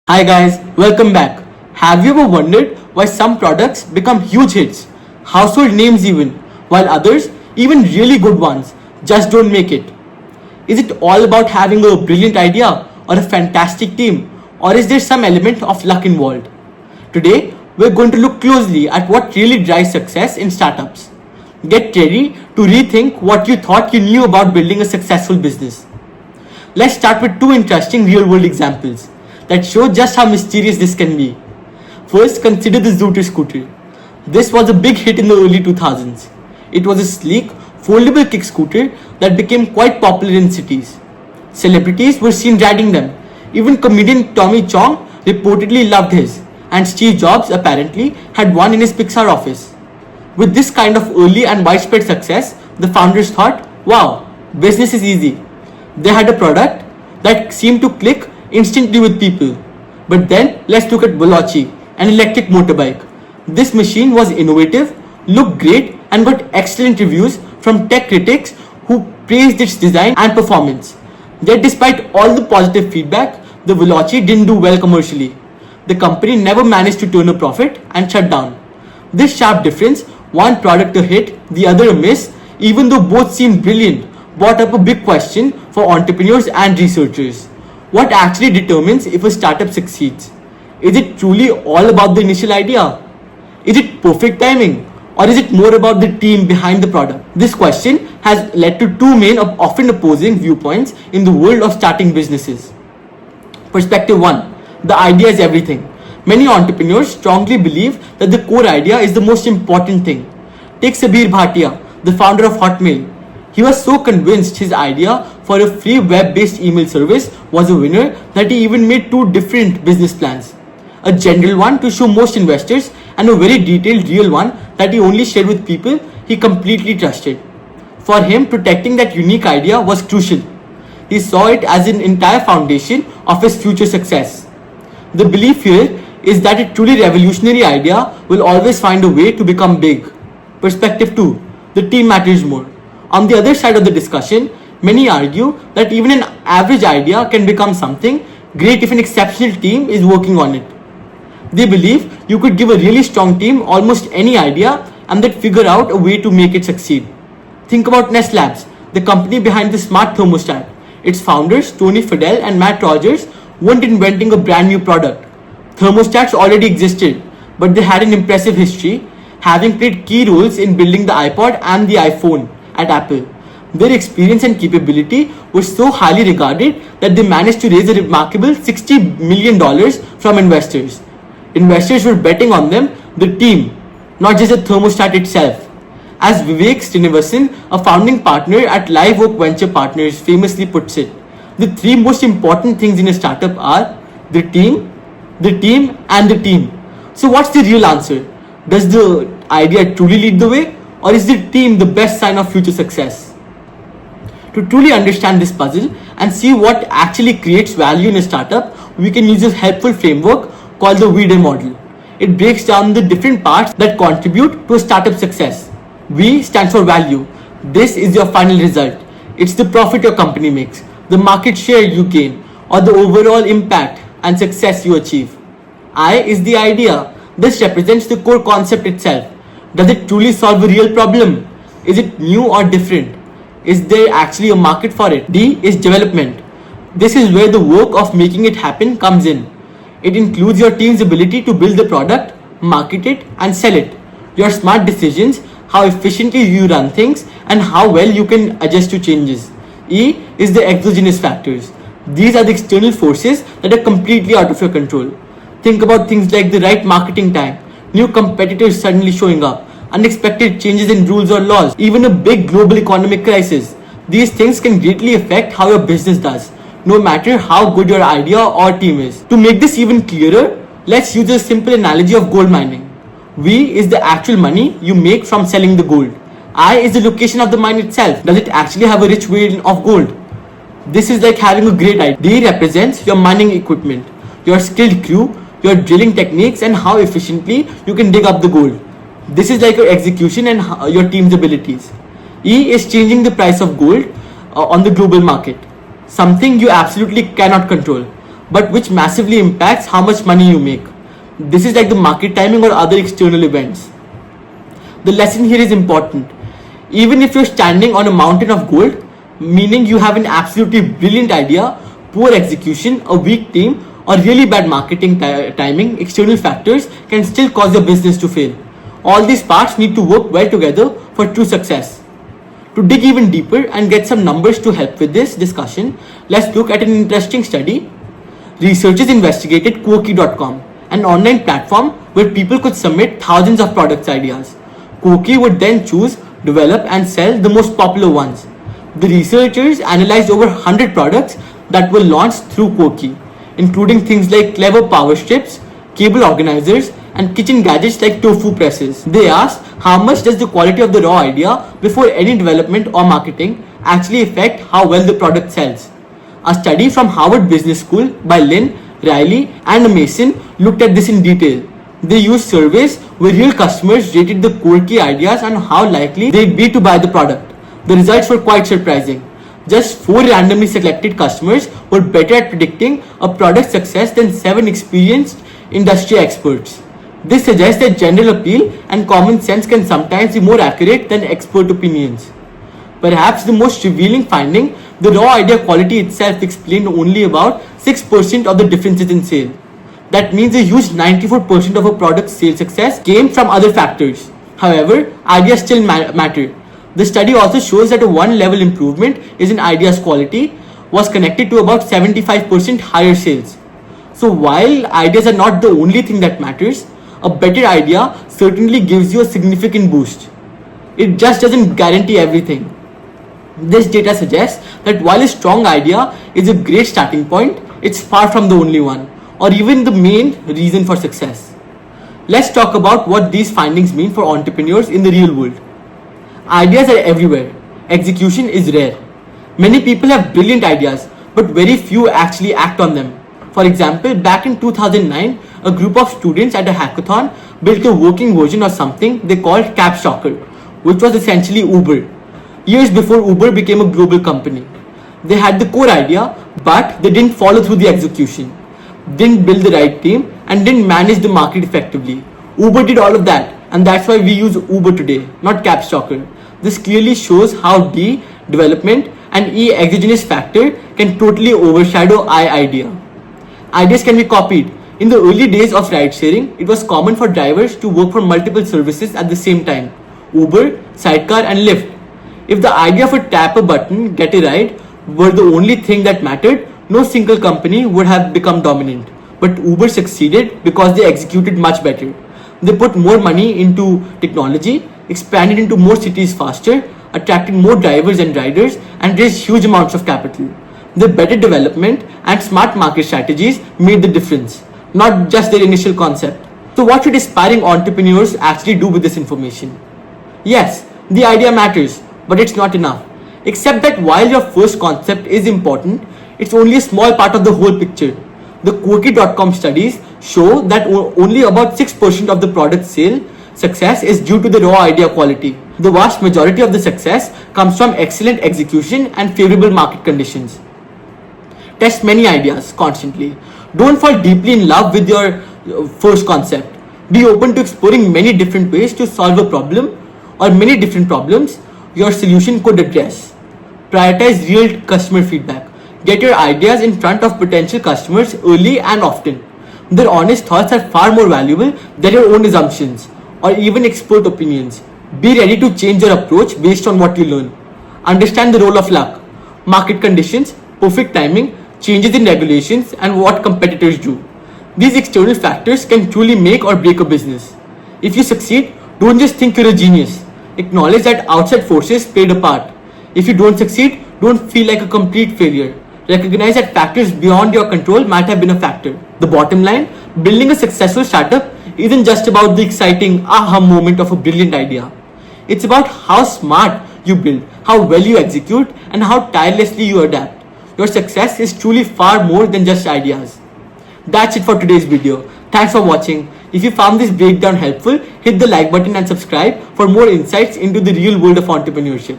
Hi guys, welcome back. Have you ever wondered why some products become huge hits, household names even, while others, even really good ones, just don't make it? Is it all about having a brilliant idea or a fantastic team, or is there some element of luck involved? Today, we're going to look closely at what really drives success in startups. Get ready to rethink what you thought you knew about building a successful business. Let's start with two interesting real world examples that show just how mysterious this can be. First, consider the Zooter scooter. This was a big hit in the early 2000s. It was a sleek, foldable kick scooter that became quite popular in cities. Celebrities were seen riding them. Even comedian Tommy Chong reportedly loved his, and Steve Jobs apparently had one in his Pixar office. With this kind of early and widespread success, the founders thought, wow, business is easy. They had a product that seemed to click instantly with people. But then let's look at Veloci, an electric motorbike. This machine was innovative, looked great, and got excellent reviews from tech critics who praised its design and performance. Yet despite all the positive feedback, the Veloci didn't do well commercially. The company never managed to turn a profit and shut down. This sharp difference, one product a hit, the other a miss, even though both seemed brilliant, brought up a big question for entrepreneurs and researchers. What actually determines if a startup succeeds? Is it truly all about the initial idea? Is it perfect timing? Or is it more about the team behind the product? This question has led to two main often opposing viewpoints in the world of starting businesses. Perspective 1. The idea is everything. Many entrepreneurs strongly believe that the core idea is the most important thing. Take Sabir Bhatia, the founder of Hotmail. He was so convinced his idea for a free web-based email service was a winner that he even made two different business plans. A general one to show most investors and a very detailed real one that he only shared with people he completely trusted. For him, protecting that unique idea was crucial. He saw it as an entire foundation of his future success. The belief here is that a truly revolutionary idea will always find a way to become big. Perspective 2. The team matters more. On the other side of the discussion, many argue that even an average idea can become something great if an exceptional team is working on it. They believe you could give a really strong team almost any idea and they'd figure out a way to make it succeed. Think about Nest Labs, the company behind the smart thermostat. Its founders, Tony Fadell and Matt Rogers, weren't inventing a brand new product. Thermostats already existed, but they had an impressive history, having played key roles in building the iPod and the iPhone at Apple. Their experience and capability were so highly regarded that they managed to raise a remarkable $60 million from investors. Investors were betting on them, the team, not just the thermostat itself. As Vivek Srinivasan, a founding partner at Live Oak Venture Partners, famously puts it, the three most important things in a startup are the team, and the team. So what's the real answer? Does the idea truly lead the way? Or is the team the best sign of future success? To truly understand this puzzle and see what actually creates value in a startup, we can use a helpful framework called the VIDE model. It breaks down the different parts that contribute to a startup success. V stands for value. This is your final result. It's the profit your company makes, the market share you gain, or the overall impact and success you achieve. I is the idea. This represents the core concept itself. Does it truly solve a real problem? Is it new or different? Is there actually a market for it? D is development. This is where the work of making it happen comes in. It includes your team's ability to build the product, market it, and sell it. Your smart decisions, how efficiently you run things, and how well you can adjust to changes. E is the exogenous factors. These are the external forces that are completely out of your control. Think about things like the right marketing time, new competitors suddenly showing up, unexpected changes in rules or laws, even a big global economic crisis. These things can greatly affect how your business does, no matter how good your idea or team is. To make this even clearer, let's use a simple analogy of gold mining. V is the actual money you make from selling the gold. I is the location of the mine itself. Does it actually have a rich vein of gold? This is like having a great idea. D represents your mining equipment, your skilled crew, your drilling techniques, and how efficiently you can dig up the gold. This is like your execution and your team's abilities. E is changing the price of gold on the global market, something you absolutely cannot control. but which massively impacts how much money you make. This is like the market timing or other external events. The lesson here is important. Even if you're standing on a mountain of gold, meaning you have an absolutely brilliant idea, poor execution, a weak team, or really bad marketing timing, external factors can still cause your business to fail. All these parts need to work well together for true success. To dig even deeper and get some numbers to help with this discussion, let's look at an interesting study. Researchers investigated Quirky.com, an online platform where people could submit thousands of product ideas. Quirky would then choose, develop, and sell the most popular ones. The researchers analyzed over 100 products that were launched through Quirky, including things like clever power strips, cable organizers, and kitchen gadgets like tofu presses. They asked how much does the quality of the raw idea before any development or marketing actually affect how well the product sells. A study from Harvard Business School by Lynn, Riley, and Mason looked at this in detail. They used surveys where real customers rated the quirky ideas and how likely they'd be to buy the product. The results were quite surprising. Just 4 randomly selected customers were better at predicting a product's success than 7 experienced industry experts. This suggests that general appeal and common sense can sometimes be more accurate than expert opinions. Perhaps the most revealing finding, the raw idea quality itself explained only about 6% of the differences in sale. That means a huge 94% of a product's sales success came from other factors. However, ideas still matter. The study also shows that a 1-level improvement in an idea's quality was connected to about 75% higher sales. So while ideas are not the only thing that matters, a better idea certainly gives you a significant boost. It just doesn't guarantee everything. This data suggests that while a strong idea is a great starting point, it's far from the only one, or even the main reason for success. Let's talk about what these findings mean for entrepreneurs in the real world. Ideas are everywhere. Execution is rare. Many people have brilliant ideas, but very few actually act on them. For example, back in 2009, a group of students at a hackathon built a working version of something they called Cab Stalker, which was essentially Uber. Years before Uber became a global company. They had the core idea, but they didn't follow through the execution, didn't build the right team, and didn't manage the market effectively. Uber did all of that, and that's why we use Uber today, not Cab Stalker. This clearly shows how D, development, and E, exogenous factor, can totally overshadow I, idea. Ideas can be copied. In the early days of ride sharing, it was common for drivers to work for multiple services at the same time: Uber, Sidecar, and Lyft. If the idea of a tap a button, get a ride were the only thing that mattered, no single company would have become dominant. But Uber succeeded because they executed much better. They put more money into technology, expanded into more cities faster, attracted more drivers and riders, and raised huge amounts of capital. The better development and smart market strategies made the difference, not just their initial concept. So what should aspiring entrepreneurs actually do with this information? Yes, the idea matters, but it's not enough. Except that while your first concept is important, it's only a small part of the whole picture. The Quirky.com studies show that only about 6% of the product sale success is due to the raw idea quality. The vast majority of the success comes from excellent execution and favorable market conditions. Test many ideas constantly. Don't fall deeply in love with your first concept. Be open to exploring many different ways to solve a problem or many different problems your solution could address. Prioritize real customer feedback. Get your ideas in front of potential customers early and often. Their honest thoughts are far more valuable than your own assumptions or even expert opinions. Be ready to change your approach based on what you learn. Understand the role of luck, market conditions, perfect timing, changes in regulations, and what competitors do. These external factors can truly make or break a business. If you succeed, don't just think you're a genius. Acknowledge that outside forces played a part. If you don't succeed, don't feel like a complete failure. Recognize that factors beyond your control might have been a factor. The bottom line, building a successful startup isn't just about the exciting aha moment of a brilliant idea. It's about how smart you build, how well you execute, and how tirelessly you adapt. Your success is truly far more than just ideas. That's it for today's video. Thanks for watching. If you found this breakdown helpful, hit the like button and subscribe for more insights into the real world of entrepreneurship.